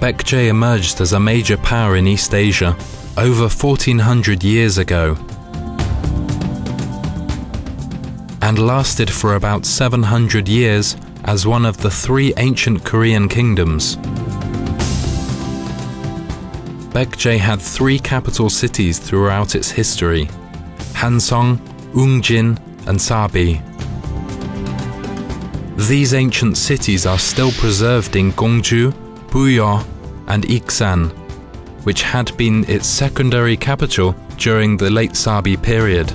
Bekje emerged as a major power in East Asia over 1400 years ago and lasted for about 700 years as one of the three ancient Korean kingdoms. Bekje had three capital cities throughout its history: Hansong, Ungjin, and Sabi. These ancient cities are still preserved in Gongju, Buyeo, and Iksan, which had been its secondary capital during the late Sabi period.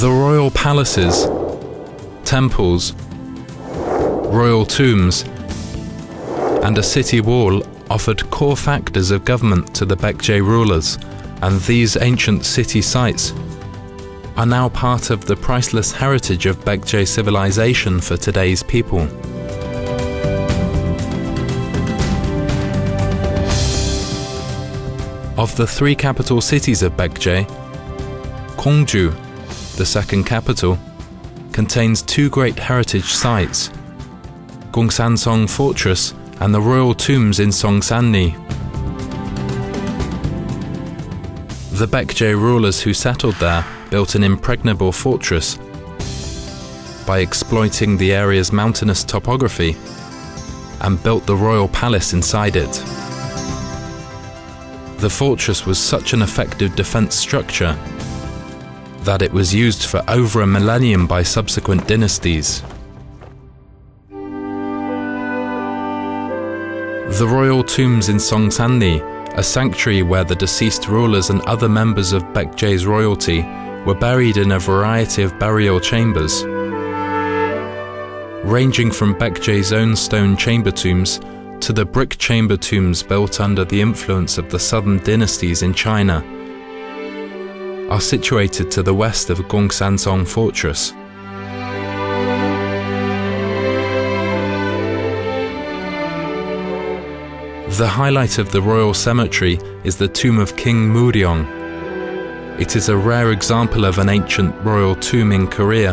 The royal palaces, temples, royal tombs, and a city wall offered core factors of government to the Bekje rulers, and these ancient city sites are now part of the priceless heritage of Bekje civilization for today's people. Of the three capital cities of Bekje, Gongju, the second capital, contains two great heritage sites: Gongsansong Fortress and the royal tombs in Songsanni. The Bekje rulers who settled there built an impregnable fortress by exploiting the area's mountainous topography and built the royal palace inside it. The fortress was such an effective defense structure that it was used for over a millennium by subsequent dynasties. The royal tombs in Songsanni, a sanctuary where the deceased rulers and other members of Bekje's royalty were buried in a variety of burial chambers, ranging from Bekje's own stone chamber tombs to the brick chamber tombs built under the influence of the southern dynasties in China, are situated to the west of Gongsansong Fortress. The highlight of the royal cemetery is the tomb of King Muryong. It is a rare example of an ancient royal tomb in Korea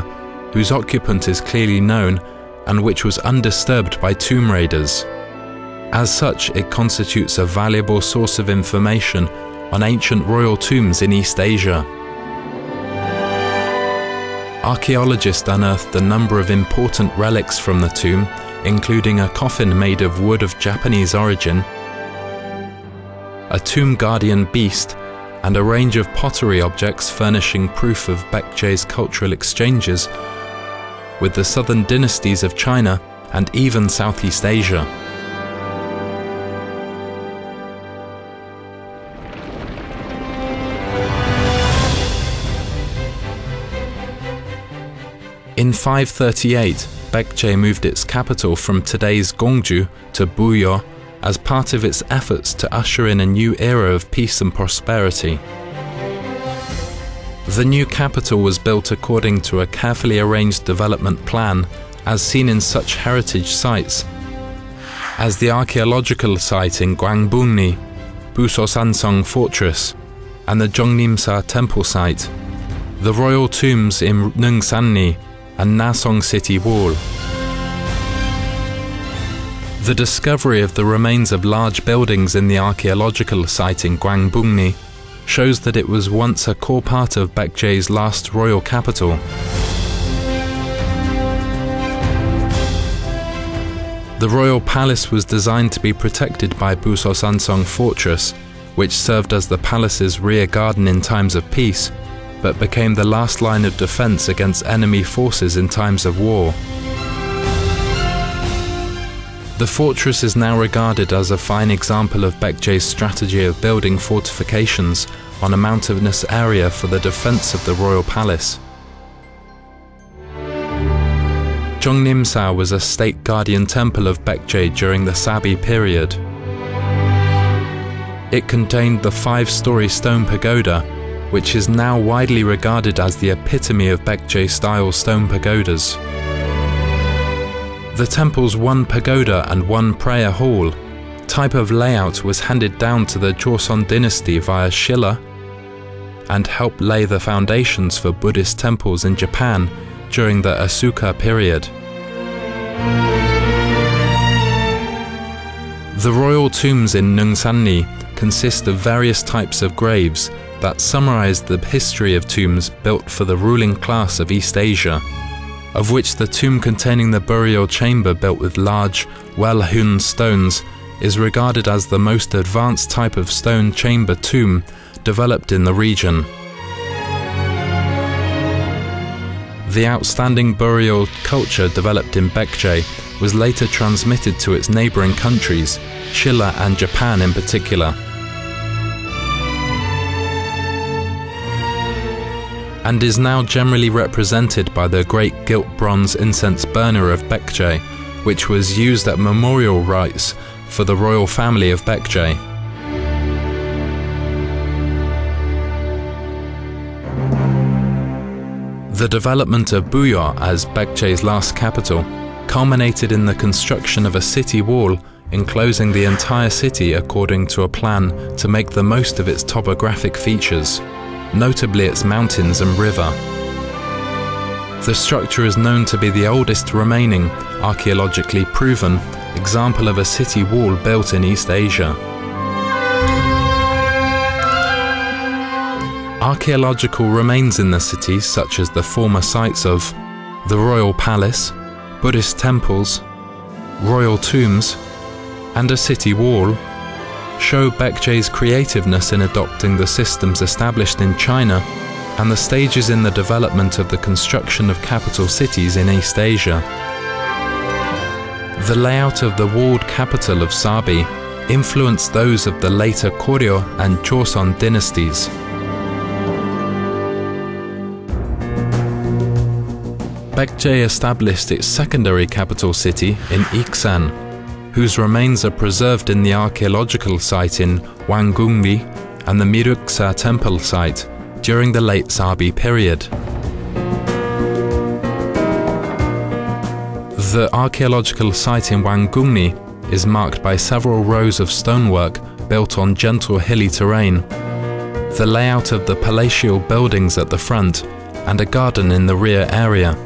whose occupant is clearly known and which was undisturbed by tomb raiders. As such, it constitutes a valuable source of information on ancient royal tombs in East Asia. Archaeologists unearthed a number of important relics from the tomb, including a coffin made of wood of Japanese origin, a tomb guardian beast, and a range of pottery objects furnishing proof of Bekje's cultural exchanges with the southern dynasties of China and even Southeast Asia. In 538, Bekje moved its capital from today's Gongju to Buyeo as part of its efforts to usher in a new era of peace and prosperity. The new capital was built according to a carefully arranged development plan, as seen in such heritage sites as the archaeological site in Gwangbunni, Busosansong Fortress, and the Jongnimsa Temple site, the royal tombs in Nungsanni, and Nasong City Wall. The discovery of the remains of large buildings in the archaeological site in Gwangbunni shows that it was once a core part of Bekje's last royal capital. The royal palace was designed to be protected by Busosansong Fortress, which served as the palace's rear garden in times of peace, but became the last line of defense against enemy forces in times of war. The fortress is now regarded as a fine example of Bekje's strategy of building fortifications on a mountainous area for the defense of the royal palace. Jongnimsa was a state guardian temple of Bekje during the Sabi period. It contained the 5-story stone pagoda, which is now widely regarded as the epitome of Bekje-style stone pagodas. The temple's one pagoda and one prayer hall type of layout was handed down to the Joseon dynasty via Shilla and helped lay the foundations for Buddhist temples in Japan during the Asuka period. The royal tombs in Nungsanni consist of various types of graves that summarize the history of tombs built for the ruling class of East Asia, of which the tomb containing the burial chamber built with large, well-hewn stones is regarded as the most advanced type of stone chamber tomb developed in the region. The outstanding burial culture developed in Bekje was later transmitted to its neighboring countries, Chile and Japan in particular, and is now generally represented by the great gilt bronze incense burner of Bekje, which was used at memorial rites for the royal family of Bekje. The development of Buyeo as Bekje's last capital culminated in the construction of a city wall enclosing the entire city according to a plan to make the most of its topographic features, notably its mountains and river. The structure is known to be the oldest remaining, archaeologically proven, example of a city wall built in East Asia. Archaeological remains in the city, such as the former sites of the Royal Palace, Buddhist temples, royal tombs, and a city wall, show Bekje's creativeness in adopting the systems established in China and the stages in the development of the construction of capital cities in East Asia. The layout of the walled capital of Sabi influenced those of the later Koryo and Joseon dynasties. Bekje established its secondary capital city in Iksan, whose remains are preserved in the archaeological site in Wangungri and the Miruksa temple site during the late Sabi period. The archaeological site in Wangungri is marked by several rows of stonework built on gentle hilly terrain, the layout of the palatial buildings at the front, and a garden in the rear area.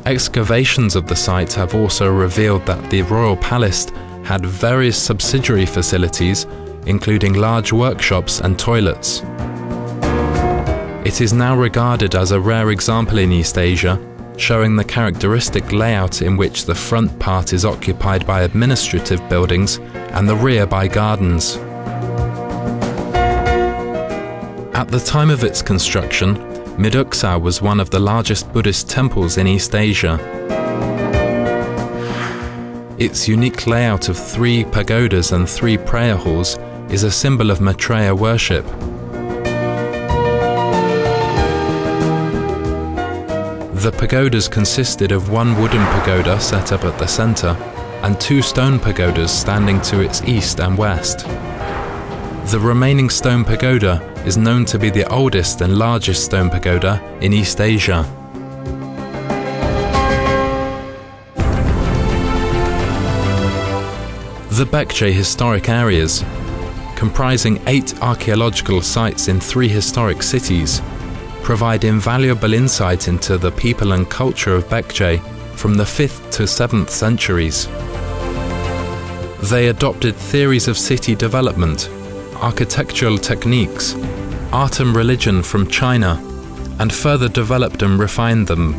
Excavations of the site have also revealed that the royal palace had various subsidiary facilities, including large workshops and toilets. It is now regarded as a rare example in East Asia, showing the characteristic layout in which the front part is occupied by administrative buildings and the rear by gardens. At the time of its construction, Miruksa was one of the largest Buddhist temples in East Asia. Its unique layout of 3 pagodas and 3 prayer halls is a symbol of Maitreya worship. The pagodas consisted of 1 wooden pagoda set up at the center and 2 stone pagodas standing to its east and west. The remaining stone pagoda is known to be the oldest and largest stone pagoda in East Asia. The Bekje historic areas, comprising 8 archaeological sites in 3 historic cities, provide invaluable insight into the people and culture of Bekje from the 5th to 7th centuries. They adopted theories of city development, architectural techniques, art and religion from China, and further developed and refined them.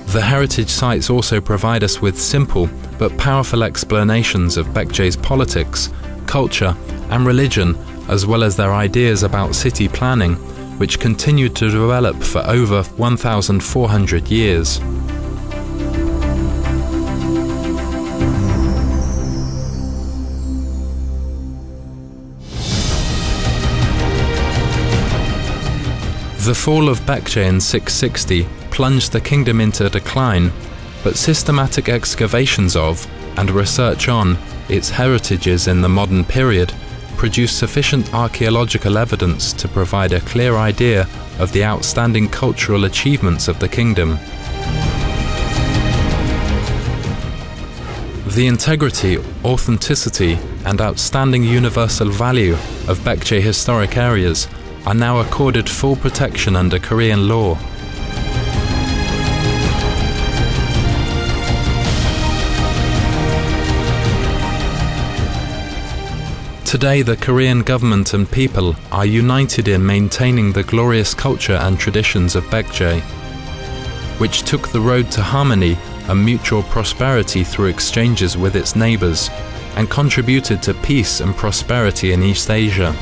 The heritage sites also provide us with simple but powerful explanations of Bekje's politics, culture, and religion, as well as their ideas about city planning, which continued to develop for over 1,400 years. The fall of Bekje in 660 plunged the kingdom into decline, but systematic excavations of and research on its heritages in the modern period produced sufficient archaeological evidence to provide a clear idea of the outstanding cultural achievements of the kingdom. The integrity, authenticity, and outstanding universal value of Bekje historic areas are now accorded full protection under Korean law. Today, the Korean government and people are united in maintaining the glorious culture and traditions of Bekje, which took the road to harmony and mutual prosperity through exchanges with its neighbors, and contributed to peace and prosperity in East Asia.